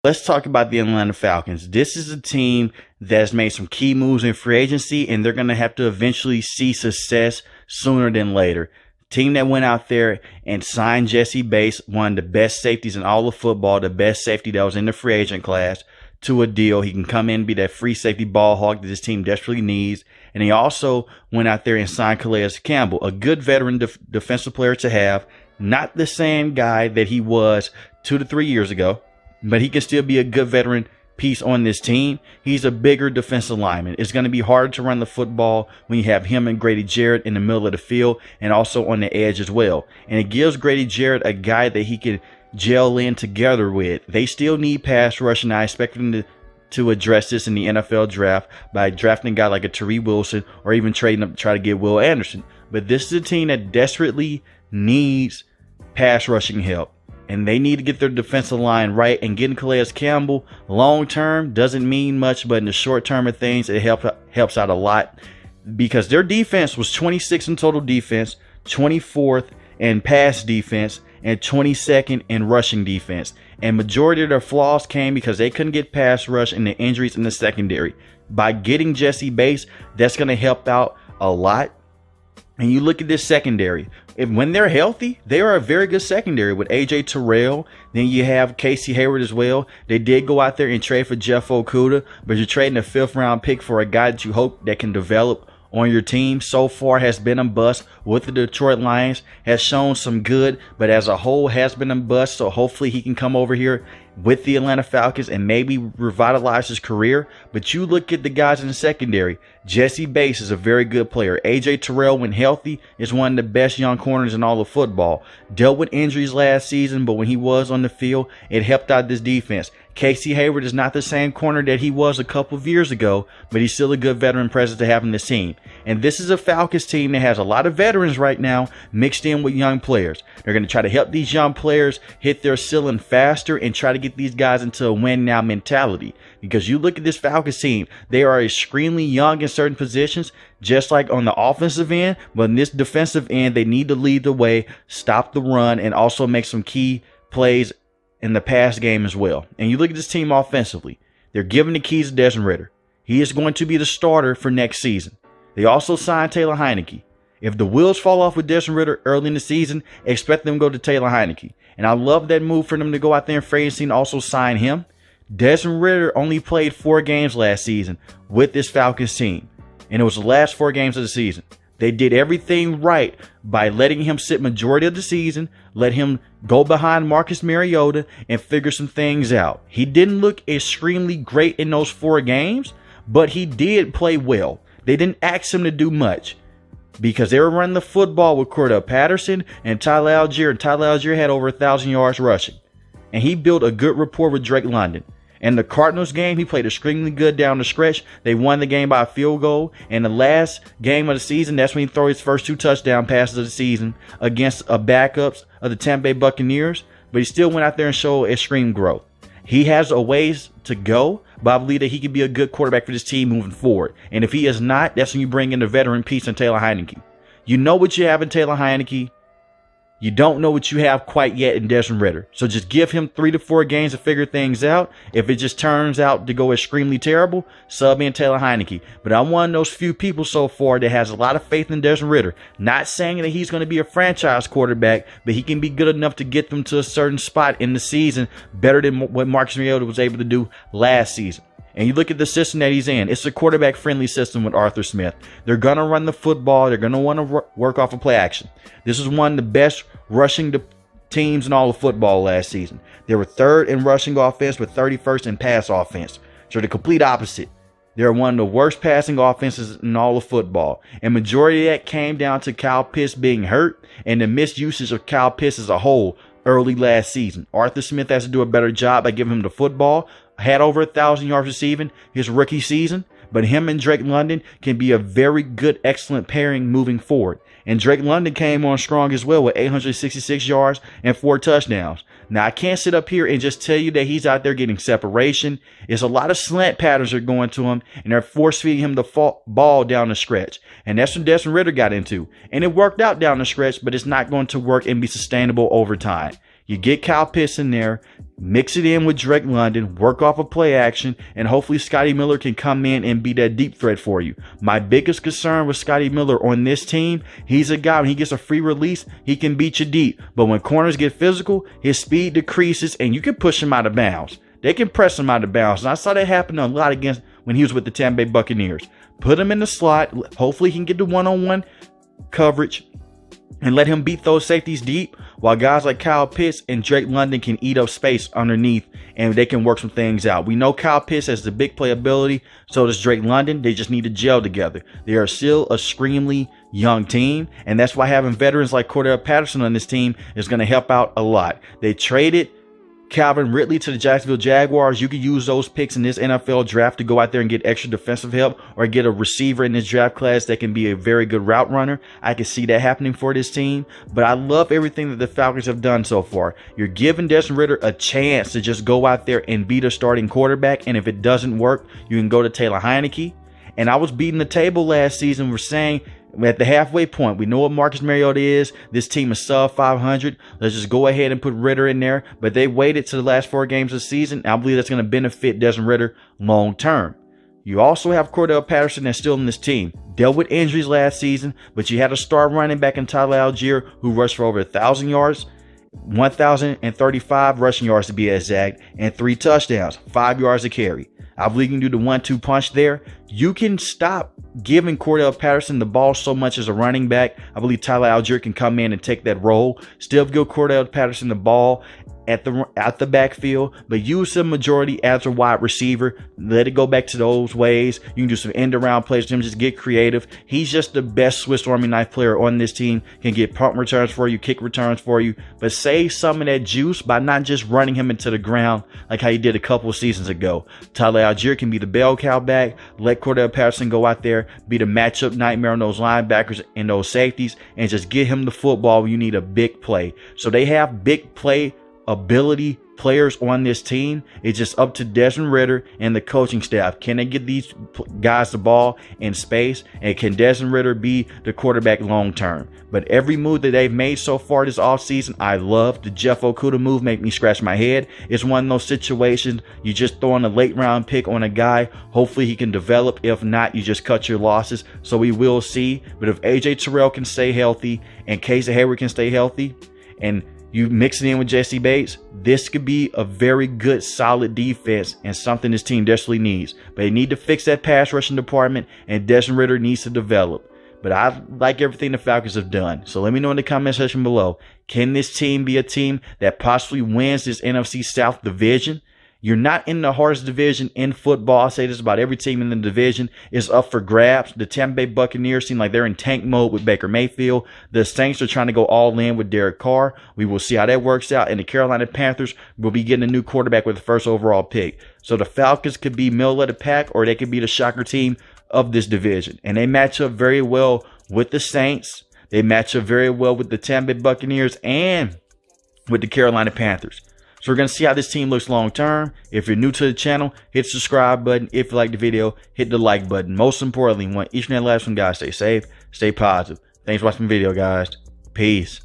Let's talk about the Atlanta Falcons. This is a team that's made some key moves in free agency, and they're going to have to eventually see success sooner than later. Team that went out there and signed Jesse Bates, one of the best safeties in all of football, the best safety that was in the free agent class, to a deal. He can come in and be that free safety ball hawk that this team desperately needs. And he also went out there and signed Calais Campbell, a good veteran defensive player to have. Not the same guy that he was 2 to 3 years ago, but he can still be a good veteran piece on this team. He's a bigger defensive lineman. It's going to be hard to run the football when you have him and Grady Jarrett in the middle of the field and also on the edge as well. And it gives Grady Jarrett a guy that he can gel in together with. They still need pass rush, and I expect them to address this in the NFL draft by drafting a guy like a Tyree Wilson or even trading up to try to get Will Anderson. But this is a team that desperately needs pass rushing help, and they need to get their defensive line right. And getting Calais Campbell long term doesn't mean much, but in the short term of things, it helps out a lot, because their defense was 26th in total defense, 24th in pass defense, and 22nd in rushing defense. And majority of their flaws came because they couldn't get pass rush and the injuries in the secondary. By getting Jesse Bates, that's going to help out a lot. And you look at this secondary. When they're healthy, they are a very good secondary with A.J. Terrell. Then you have Casey Hayward as well. They did go out there and trade for Jeff Okudah, but you're trading a 5th-round pick for a guy that you hope that can develop on your team. So far has been a bust with the Detroit Lions, has shown some good, but as a whole has been a bust. So hopefully he can come over here with the Atlanta Falcons and maybe revitalize his career. But you look at the guys in the secondary. Jesse Bates is a very good player. A.J. Terrell, when healthy, is one of the best young corners in all of football. Dealt with injuries last season, but when he was on the field, it helped out this defense. Casey Hayward is not the same corner that he was a couple of years ago, but he's still a good veteran presence to have in this team. And this is a Falcons team that has a lot of veterans right now mixed in with young players. They're going to try to help these young players hit their ceiling faster and try to get these guys into a win now mentality. Because you look at this Falcons team, they are extremely young in certain positions, just like on the offensive end. But in this defensive end, they need to lead the way, stop the run, and also make some key plays in the pass game as well. And you look at this team offensively, they're giving the keys to Desmond Ridder. He is going to be the starter for next season. They also signed Taylor Heineke. If the wheels fall off with Desmond Ridder early in the season, expect them to go to Taylor Heineke. And I love that move for them to go out there in free agency and also sign him. Desmond Ridder only played 4 games last season with this Falcons team, and it was the last 4 games of the season. They did everything right by letting him sit majority of the season, let him go behind Marcus Mariota and figure some things out. He didn't look extremely great in those 4 games, but he did play well. They didn't ask him to do much because they were running the football with Cordell Patterson and Tyler Algier, and Tyler Algier had over 1,000 yards rushing. And he built a good rapport with Drake London. In the Cardinals game, he played extremely good down the stretch. They won the game by a field goal. And the last game of the season, that's when he threw his first 2 touchdown passes of the season against a backups of the Tampa Bay Buccaneers. But he still went out there and showed extreme growth. He has a ways to go, but I believe that he could be a good quarterback for this team moving forward. And if he is not, that's when you bring in the veteran piece in Taylor Heineke. You know what you have in Taylor Heineke. You don't know what you have quite yet in Desmond Ridder. So just give him 3 to 4 games to figure things out. If it just turns out to go extremely terrible, sub in Taylor Heineke. But I'm one of those few people so far that has a lot of faith in Desmond Ridder. Not saying that he's going to be a franchise quarterback, but he can be good enough to get them to a certain spot in the season better than what Marcus Mariota was able to do last season. And you look at the system that he's in. It's a quarterback-friendly system with Arthur Smith. They're going to run the football. They're going to want to work off of play action. This is one of the best rushing teams in all of football last season. They were 3rd in rushing offense, but 31st in pass offense. So the complete opposite. They're one of the worst passing offenses in all of football. And majority of that came down to Kyle Pitts being hurt and the misusage of Kyle Pitts as a whole early last season. Arthur Smith has to do a better job by giving him the football. Had over 1,000 yards receiving his rookie season, but him and Drake London can be a very good, excellent pairing moving forward. And Drake London came on strong as well with 866 yards and 4 touchdowns. Now, I can't sit up here and just tell you that he's out there getting separation. It's a lot of slant patterns are going to him, and they're force-feeding him the ball down the stretch. And that's what Desmond Ridder got into. And it worked out down the stretch, but it's not going to work and be sustainable over time. You get Kyle Pitts in there, mix it in with Drake London, work off of play action, and hopefully Scotty Miller can come in and be that deep threat for you. My biggest concern with Scotty Miller on this team, he's a guy, when he gets a free release, he can beat you deep. But when corners get physical, his speed decreases and you can push him out of bounds. They can press him out of bounds. And I saw that happen a lot against when he was with the Tampa Bay Buccaneers. Put him in the slot. Hopefully he can get the one-on-one coverage and let him beat those safeties deep, while guys like Kyle Pitts and Drake London can eat up space underneath and they can work some things out. We know Kyle Pitts has the big playability, so does Drake London. They just need to gel together. They are still a extremely young team, and that's why having veterans like Cordell Patterson on this team is going to help out a lot. They traded Calvin Ridley to the Jacksonville Jaguars. You could use those picks in this NFL draft to go out there and get extra defensive help or get a receiver in this draft class that can be a very good route runner. I can see that happening for this team, but I love everything that the Falcons have done so far. You're giving Desmond Ridder a chance to just go out there and be the starting quarterback, and if it doesn't work, you can go to Taylor Heineke. And I was beating the table last season. We're saying at the halfway point, we know what Marcus Mariota is. This team is sub 500. Let's just go ahead and put Ridder in there. But they waited to the last 4 games of the season. I believe that's going to benefit Desmond Ridder long term. You also have Cordell Patterson that's still in this team. Dealt with injuries last season, but you had a star running back in Tyler Algier who rushed for over 1,000 yards, 1,035 rushing yards to be exact, and 3 touchdowns, 5 yards a carry. I believe you can do the 1-2 punch there. You can stop giving Cordell Patterson the ball so much as a running back. I believe Tyler Algier can come in and take that role. Still give Cordell Patterson the ball at the backfield, but use him majority as a wide receiver. Let it go back to those ways. You can do some end around plays with him. Just get creative. He's just the best Swiss Army knife player on this team. Can get punt returns for you, kick returns for you, but save some of that juice by not just running him into the ground like how you did a couple of seasons ago. Tyler Algier can be the bell cow back. Let Cordell Patterson go out there, be the matchup nightmare on those linebackers and those safeties, and just get him the football when you need a big play. So they have big play ability players on this team. It's just up to Desmond Ridder and the coaching staff. Can they get these guys the ball in space? And can Desmond Ridder be the quarterback long term? But every move that they've made so far this offseason, I love. The Jeff Okudah move make me scratch my head. It's one of those situations you just throw in a late round pick on a guy. Hopefully he can develop. If not, you just cut your losses. So we will see. But if AJ Terrell can stay healthy and Casey Hayward can stay healthy, and you mix it in with Jesse Bates, this could be a very good, solid defense and something this team desperately needs. But they need to fix that pass rushing department, and Desmond Ridder needs to develop. But I like everything the Falcons have done. So let me know in the comment section below. Can this team be a team that possibly wins this NFC South division? You're not in the hardest division in football. I say this about every team in the division is up for grabs. The Tampa Bay Buccaneers seem like they're in tank mode with Baker Mayfield. The Saints are trying to go all in with Derek Carr. We will see how that works out. And the Carolina Panthers will be getting a new quarterback with the first overall pick. So the Falcons could be middle of the pack, or they could be the shocker team of this division. And they match up very well with the Saints. They match up very well with the Tampa Bay Buccaneers and with the Carolina Panthers. So we're going to see how this team looks long term. If you're new to the channel, hit the subscribe button. If you like the video, hit the like button. Most importantly, we want each and every last one, guys, stay safe, stay positive. Thanks for watching the video, guys. Peace.